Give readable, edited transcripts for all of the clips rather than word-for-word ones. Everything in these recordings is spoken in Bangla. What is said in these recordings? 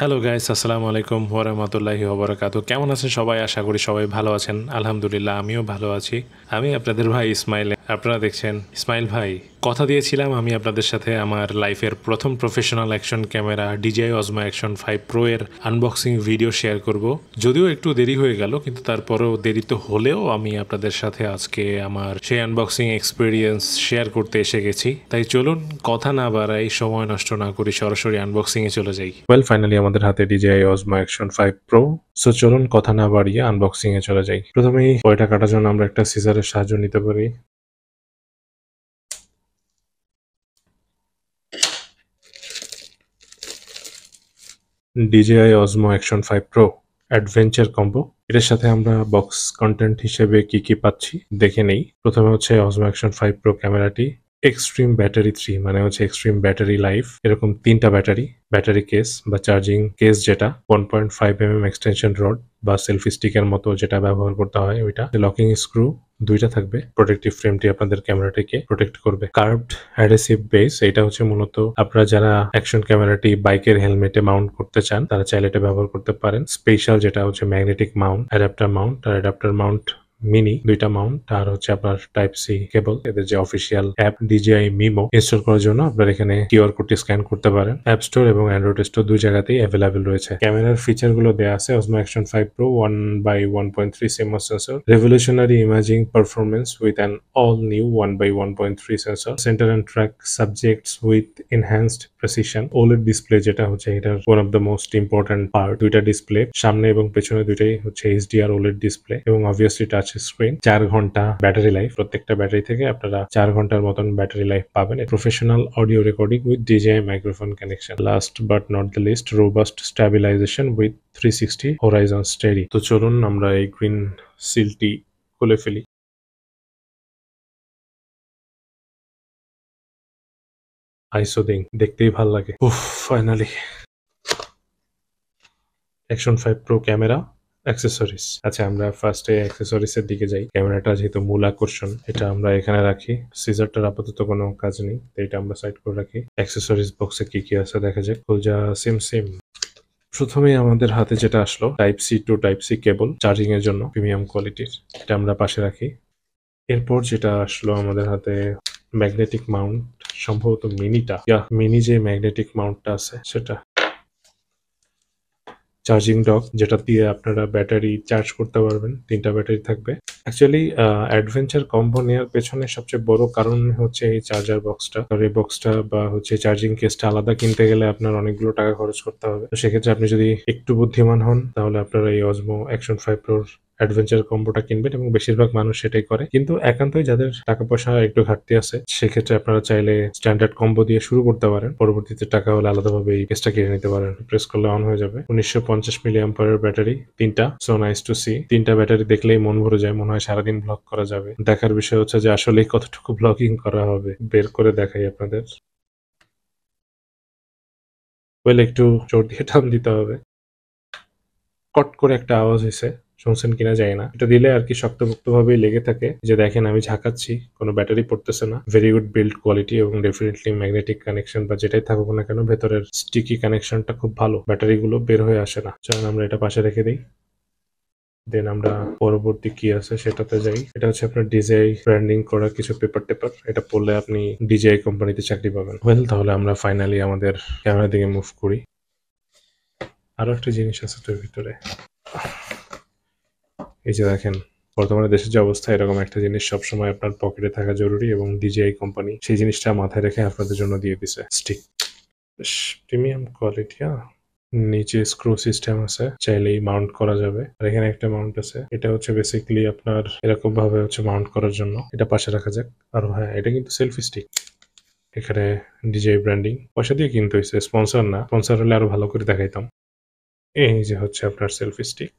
হ্যালো গাইস, আসসালামু আলাইকুম ওয়া রাহমাতুল্লাহি ওয়া বারাকাতুহু। কেমন আছেন সবাই? আশা করি সবাই ভালো আছেন। আলহামদুলিল্লাহ আমিও ভালো আছি। আমি আপনাদের ভাই ইসমাইল। আপনারা দেখছেন ইসমাইল ভাই। কথা দিয়েছিলাম আমি আপনাদের সাথে আমার লাইফের প্রথম professional action camera DJI Osmo Action 5 Pro এর আনবক্সিং ভিডিও শেয়ার করব। যদিও একটু দেরি হয়ে গেল, কিন্তু তারপরেও দেরি তো হলেও আমি আপনাদের সাথে আজকে আমার সেই আনবক্সিং এক্সপিরিয়েন্স শেয়ার করতে এসে গেছি। তাই চলুন কথা না বাড়াই, সময় নষ্ট না করি, সরাসরি আনবক্সিং এ চলে যাই। ফাইনালি আমাদের হাতে DJI Osmo Action 5 Pro। So চলুন কথা না বাড়িয়ে আনবক্সিং এ চলে যাই। প্রথমেই পয়টা কাটার জন্য আমরা একটা সিজারের সাহায্য নিতে পারি। DJI Osmo Action 5 Pro adventure combo. এটার সাথে আমরা বক্স কন্টেন্ট হিসেবে কি কি পাচ্ছি দেখে নেই। প্রথমে হচ্ছে Osmo Action 5 Pro ক্যামেরাটি, এক্সট্রিম ব্যাটারি 3 মানে হচ্ছে এক্সট্রিম ব্যাটারি লাইফ, এরকম 3টা ব্যাটারি কেস বা চার্জিং কেস, যেটা 1.5 mm এক্সটেনশন রড বা সেলফি স্টিকের মতো যেটা ব্যবহার করতে হয় ওইটা, লকিং স্ক্রু 2টা থাকবে। প্রোটেক্টিভ ফ্রেমটি আপনাদের ক্যামেরাটিকে প্রোটেক্ট করবে। কার্ভড অ্যাডহেসিভ বেস, এটা হচ্ছে মূলত আপনারা যারা অ্যাকশন ক্যামেরাটি বাইকের হেলমেটে মাউন্ট করতে চান তারা চাইলে এটা ব্যবহার করতে পারেন। স্পেশাল যেটা হচ্ছে magnetic Mount, adapter Mount mini 2টা মাউন্ট, আর হচ্ছে আপনার টাইপ সি কেবল। এদের যে official app DJI Mimo install করার জন্য আপনারা এখানে কিউআর কোডটি স্ক্যান করতে পারেন। অ্যাপ স্টোর এবং অ্যান্ড্রয়েড স্টোর দুই জায়গাতেই অ্যাভেলেবেল রয়েছে। ক্যামেরার ফিচার গুলো দেওয়া আছে। Osmo Action 5 Pro 1/1.3 CMOS sensor, revolutionary imaging performance with an all new 1/1.3 sensor, center and track subjects with enhanced precision, OLED display যেটা হচ্ছে এটার one of the most important part. দুইটা ডিসপ্লে, সামনে এবং পেছনে দুইটাই হচ্ছে HDR OLED ডিসপ্লে এবং অবভিয়াসলি টাচ স্ক্রিন। 4 ঘন্টা ব্যাটারি লাইফ, প্রত্যেকটা ব্যাটারি থেকে আপনারা 4 ঘন্টার মতন ব্যাটারি লাইফ পাবেন। Professional audio recording with DJI microphone connection. Last but not the least, robust stabilization with 360 horizon steady. তো চলুন আমরা এই গ্রিন সিলটি খুলে ফেলি। আইসোদিং দেখতেই ভাল লাগে। উফ, finally action 5 pro camera accessories. আচ্ছা, আমরা ফার্স্টে অ্যাক্সেসরিজ এর দিকে যাই। ক্যামেরাটা যেহেতু মূল আকর্ষণ, এটা আমরা এখানে রাখি। সিজারটার আপাতত কোনো কাজ নেই, তো এটা আমরা সাইড করে রাখি। অ্যাক্সেসরিজ বক্সে কি কি আছে দেখা যাক। খুলজা সিম। প্রথমেই আমাদের হাতে যেটা আসলো, type C to type C cable, charging এর জন্য প্রিমিয়াম কোয়ালিটির। এটা আমরা পাশে রাখি। এরপর যেটা আসলো আমাদের হাতে, ম্যাগনেটিক মাউন্ট, সম্ভবত মিনি যে ম্যাগনেটিক মাউন্টটা আছে সেটা। চার্জিং ডক, যেটা দিয়ে আপনারা ব্যাটারি চার্জ করতে পারবেন। 3টা ব্যাটারি থাকবে। অ্যাকচুয়ালি অ্যাডভেঞ্চার কম্বো নেওয়ার পেছনে সবচেয়ে বড় কারণ হচ্ছে এই চার্জার বক্সটা। আর এই বক্সটা বা হচ্ছে চার্জিং কেসটা আলাদা কিনতে গেলে আপনার অনেকগুলো টাকা খরচ করতে হবে। তো সেক্ষেত্রে আপনি যদি একটু বুদ্ধিমান হন তাহলে আপনারা এই Osmo Action 5 Proর অ্যাডভেঞ্চার কম্বোটা কিনবেন, এবং বেশিরভাগ মানুষ সেটাই করে। কিন্তু একান্তই যাদের টাকা পয়সা একটু ঘাটতি আছে সেক্ষেত্রে আপনারা চাইলে স্ট্যান্ডার্ড কম্বো দিয়ে শুরু করতে পারেন। পরবর্তীতে টাকা হলে আলাদাভাবে এই কেসটা কিনে নিতে পারেন। প্রেস করলে অন হয়ে যাবে। 1950 মিলিঅ্যাম্পিয়ারের ব্যাটারি, 3টা। So nice to see. 3টা ব্যাটারি দেখলেই মন ভরে যায়, মনে হয় সারাদিন ব্লগ করা যাবে। দেখার বিষয় হচ্ছে যে আসলে কতটুকু ব্লগিং করা হবে। বের করে দেখাই আপনাদের। একটু জোর দিয়ে টান দিতে হবে। কট করে একটা আওয়াজ হয়েছে, শুনছেন কিনা জানি না। এটা দিলে আর কি শক্তপোক্ত ভাবেই লেগে থাকে। যে দেখেন আমি ঝাঁকাচ্ছি, কোনো ব্যাটারি পড়তেছে না। ভেরি গুড বিল্ড কোয়ালিটি, এবং ডেফিনেটলি ম্যাগনেটিক কানেকশন বা যেটাই থাকুক না কেন, ভেতরের স্টিকি কানেকশনটা খুব ভালো। ব্যাটারিগুলো বের হয়ে আসে না। চলুন আমরা এটা পাশে রেখে দিই। দেন আমরা পরবর্তী কি আছে সেটাতে যাই। এটা হচ্ছে আপনার DJI ব্র্যান্ডিং করা কিছু পেপার। এটা পড়লে আপনি DJI কোম্পানিতে চাকরি পাবেন। তাহলে আমরা ফাইনালি আমাদের ক্যামেরার দিকে মুভ করি। আরো একটা জিনিস আছে তোর ভিতরে, এই যে দেখেন। বর্তমানে দেশের যে অবস্থা, এরকম একটা জিনিস সবসময় আপনার পকেটে থাকা জরুরি, এবং DJI কোম্পানি সেই জিনিসটা মাথায় রেখে আপনাদের জন্য দিয়ে দিছে। Stick, premium quality. নিচে স্ক্রু সিস্টেম আছে, চাইলেই মাউন্ট করা যাবে। আর এখানে একটা মাউন্ট আছে, এটা হচ্ছে বেসিক্যালি আপনার এরকম ভাবে হচ্ছে মাউন্ট করার জন্য। এটা পাশে রাখা যাক। আর হ্যাঁ, এটা কিন্তু সেলফি স্টিক। এখানে DJI ব্র্যান্ডিং, পয়সা দিয়ে কিনতে হয়েছে, স্পন্সর না। স্পন্সর হলে আরো ভালো করে দেখাইতাম। এই যে হচ্ছে আপনার সেলফি স্টিক।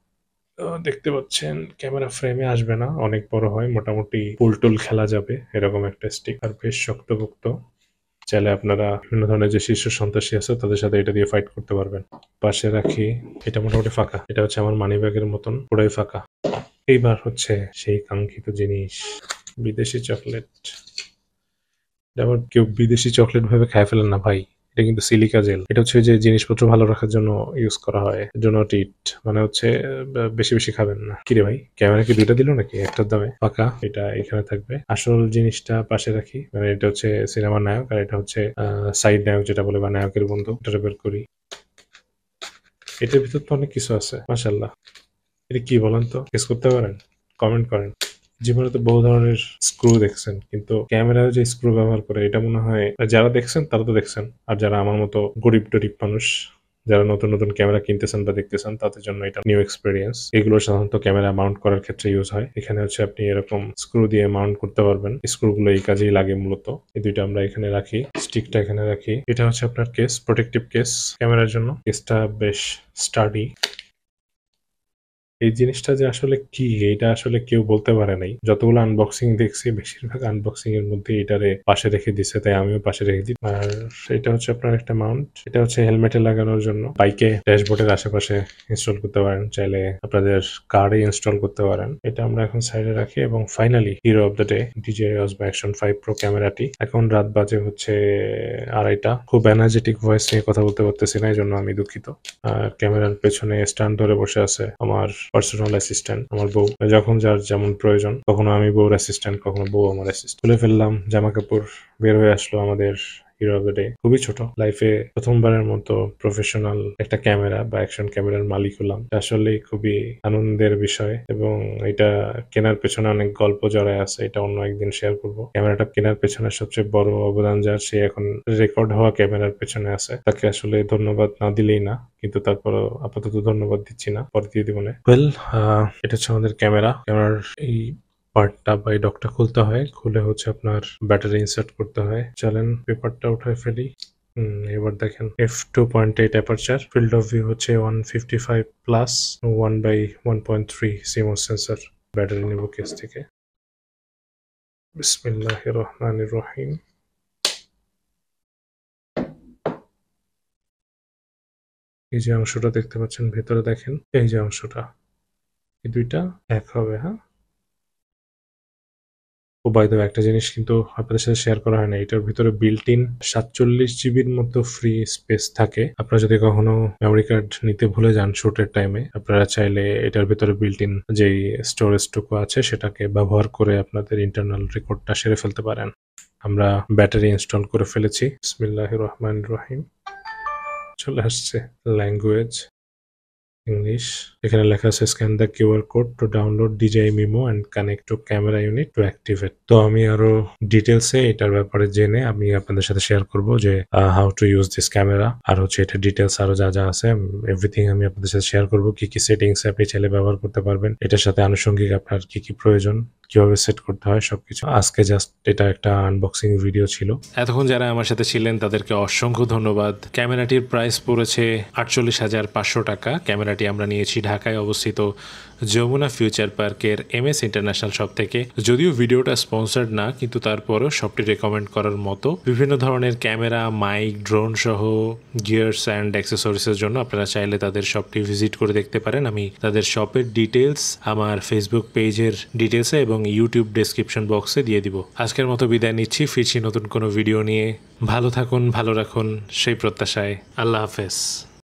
দেখতে পাচ্ছেন ক্যামেরা ফ্রেমে আসবে না, অনেক বড় হয়, মোটামুটি পুল টুল খেলা যাবে এরকম একটা স্টিক। আর বেশ শক্তপোক্ত, চাইলে আপনারা বিভিন্ন ধরনের যে শীর্ষ সন্ত্রাসী আছে তাদের সাথে এটা দিয়ে ফাইট করতে পারবেন। পাশে রাখি। এটা মোটামুটি ফাঁকা, এটা হচ্ছে আমার মানি ব্যাগের মতন পুরাই ফাঁকা। এইবার হচ্ছে সেই কাঙ্ক্ষিত জিনিস, বিদেশি চকলেট। আবার কেউ বিদেশি চকলেট ভেবে খায় ফেলেন না ভাই, এটা কিন্তু সিলিকা জেল। এটা হচ্ছে যে জিনিসপত্র ভালো রাখার জন্য ইউজ করা হয়। ডু নট ইট, মানে হচ্ছে বেশি বেশি খাবেন না। কিরে ভাই, ক্যামেরা কি দুইটা দিল নাকি একটার দামে? ফাঁকা, এটা এখানে থাকবে। আসল জিনিসটা পাশে রাখি, মানে এটা হচ্ছে সিনেমার নায়ক আর এটা হচ্ছে সাইড নায়ক যেটা বলে, বা নায়কের বন্ধু। এটা বের করি। এটার ভিতর তো অনেক কিছু আছে, মাশাআল্লাহ। এটা কি বলেন তো, গেস করতে পারেন? কমেন্ট করেন। জীবনে তো বহু ধরনের স্ক্রু দেখছেন, কিন্তু ক্যামেরায় যে স্ক্রু ব্যবহার করে এটা মনে হয় যারা দেখছেন তারা তো দেখছেন, আর যারা আমার মতো গরিব টরিব মানুষ, যারা নতুন নতুন ক্যামেরা কিনতেছেন বা দেখতেছেন, তাদের জন্য এটা নিউ এক্সপিরিয়েন্স। এগুলো সাধারণত ক্যামেরা মাউন্ট করার ক্ষেত্রে ইউজ হয়। এখানে হচ্ছে আপনি এরকম স্ক্রু দিয়ে মাউন্ট করতে পারবেন। স্ক্রুগুলো এই কাজেই লাগে মূলত। এই দুইটা আমরা এখানে রাখি, স্টিকটা এখানে রাখি। এটা হচ্ছে আপনার কেস, প্রোটেক্টিভ কেস ক্যামেরার জন্য। কেসটা বেশ স্টাডি। এই জিনিসটা যে আসলে কি, এটা আসলে কেউ বলতে পারে নাই। যতগুলো আনবক্সিং দেখছি, বেশিরভাগ আনবক্সিং এর মধ্যে এটারে পাশে রেখে দিছে, তাই আমিও পাশে রেখে দিই। আর এটা হচ্ছে আপনার একটা মাউন্ট। এটা হচ্ছে হেলমেটে লাগানোর জন্য। বাইকে ড্যাশবোর্ডের আশেপাশে ইনস্টল করতে পারেন, চাইলে আপনাদের কারে ইনস্টল করতে পারেন। এটা আমরা এখন সাইডে রাখি, এবং finally hero of the day, DJI Osmo Action 5 Pro ক্যামেরাটি। এখন রাত বাজে হচ্ছে 2:30। খুব এনার্জেটিক ভয়েস নিয়ে কথা বলতে পারতেছি না, এই জন্য আমি দুঃখিত। আর ক্যামেরার পেছনে স্ট্যান্ড ধরে বসে আছে আমার পার্সোনাল অ্যাসিস্ট্যান্ট, আমার বউ। যখন যার যেমন প্রয়োজন, কখনো আমি বউর অ্যাসিস্ট্যান্ট, কখনো বউ আমার অ্যাসিস্ট্যান্ট। খুলে ফেললাম জামা কাপড়, বের হয়ে আসলো আমাদের হিরো অফ দ্য ডে। খুবই ছোট, লাইফে প্রথমবারের মতো প্রফেশনাল একটা ক্যামেরা বা অ্যাকশন ক্যামেরার মালিক হলাম। আসলে খুবই আনন্দের বিষয়, এবং এটা কেনার পেছনে অনেক গল্প জড়ায় আছে, এটা অন্য একদিন শেয়ার করব। ক্যামেরাটা কেনার পেছনে সবচেয়ে বড় অবদান যার, সে এখন রেকর্ড হওয়া ক্যামেরার পেছনে আছে। তাকে আসলে ধন্যবাদ না দিলেই না, কিন্তু তারপরও আপাতত ধন্যবাদ দিচ্ছি না, পরে দিয়ে দিব। ওয়েল, এটা হচ্ছে আমাদের ক্যামেরার এই পার্টটা বা এই ডকটা খুলতে হয়। খুলে হচ্ছে আপনার ব্যাটারি ইনসার্ট করতে হয়। চলেন পেপারটা উঠায় ফেলি। এবার দেখেন f2.8 aperture, field of view হচ্ছে 155 প্লাস, 1/1.3 CMOS সেন্সর। ব্যাটারি নেব কেস থেকে। বিসমিল্লাহির রহমানির রহিম। এই যে অংশটা দেখতে পাচ্ছেন ভেতরে, দেখেন এই যে অংশটা, এই দুইটা এক হবে। হ্যাঁ, ও বাই দ্য ওয়ে, একটা জিনিস কিন্তু আপনাদের সাথে শেয়ার করা হয় না, এটার ভিতরে বিল্ট ইন 47 জিবির মতো ফ্রি স্পেস থাকে। আপনারা যদি কখনো মেমোরি কার্ড নিতে ভুলে যান শুটের টাইমে, আপনারা চাইলে এটার ভিতরে বিল্ট ইন যেই স্টোরেজটুকু আছে সেটাকে ব্যবহার করে আপনাদের ইন্টারনাল রেকর্ডটা সেরে ফেলতে পারেন। আমরা ব্যাটারি ইনস্টল করে ফেলেছি। বিসমিল্লাহির রহমানির রহিম। চলে আসছে ল্যাঙ্গুয়েজ ইংলিশ। এখানে লেখা আছে scan the QR code to download DJI Mimo and connect to camera unit two activate. তো আমি আরো ডিটেলসে এটার ব্যাপারে জেনে আমি আপনাদের সাথে শেয়ার করব যে how to use this camera, আর হচ্ছে এটা ডিটেলস আরো যা যা আছে এভরিথিং আমি আপনাদের সাথে শেয়ার করব। কি কি সেটিংস আপনি চাইলে ব্যবহার করতে পারবেন, এটার সাথে আনুষঙ্গিক আপনার কি কি প্রয়োজন, কিভাবে সেট করতে হয়, সবকিছু। আজকে জাস্ট এটা একটা আনবক্সিং ভিডিও ছিল। এতক্ষণ যারা আমার সাথে ছিলেন তাদেরকে অসংখ্য ধন্যবাদ। ক্যামেরাটির প্রাইস পড়েছে 48,500 টাকা। ক্যামেরাটি আমরা নিয়েছি ঢাকায় অবস্থিত যমুনা ফিউচার পার্কের MS ইন্টারন্যাশনাল শপ থেকে। যদিও ভিডিওটা স্পন্সার্ড না, কিন্তু তারপরও শপটি রেকমেন্ড করার মতো। বিভিন্ন ধরনের ক্যামেরা, মাইক, ড্রোন সহ গিয়ার্স অ্যান্ড অ্যাক্সেসরিজের জন্য আপনারা চাইলে তাদের শপটি ভিজিট করে দেখতে পারেন। আমি তাদের শপের ডিটেলস আমার ফেসবুক পেজের ডিটেলসে এবং ইউটিউব ডেসক্রিপশন বক্সে দিয়ে দিব। আজকের মতো বিদায় নিচ্ছি, ফিরছি নতুন কোনো ভিডিও নিয়ে। ভালো থাকুন, ভালো রাখুন সেই প্রত্যাশায়। আল্লাহ হাফেজ।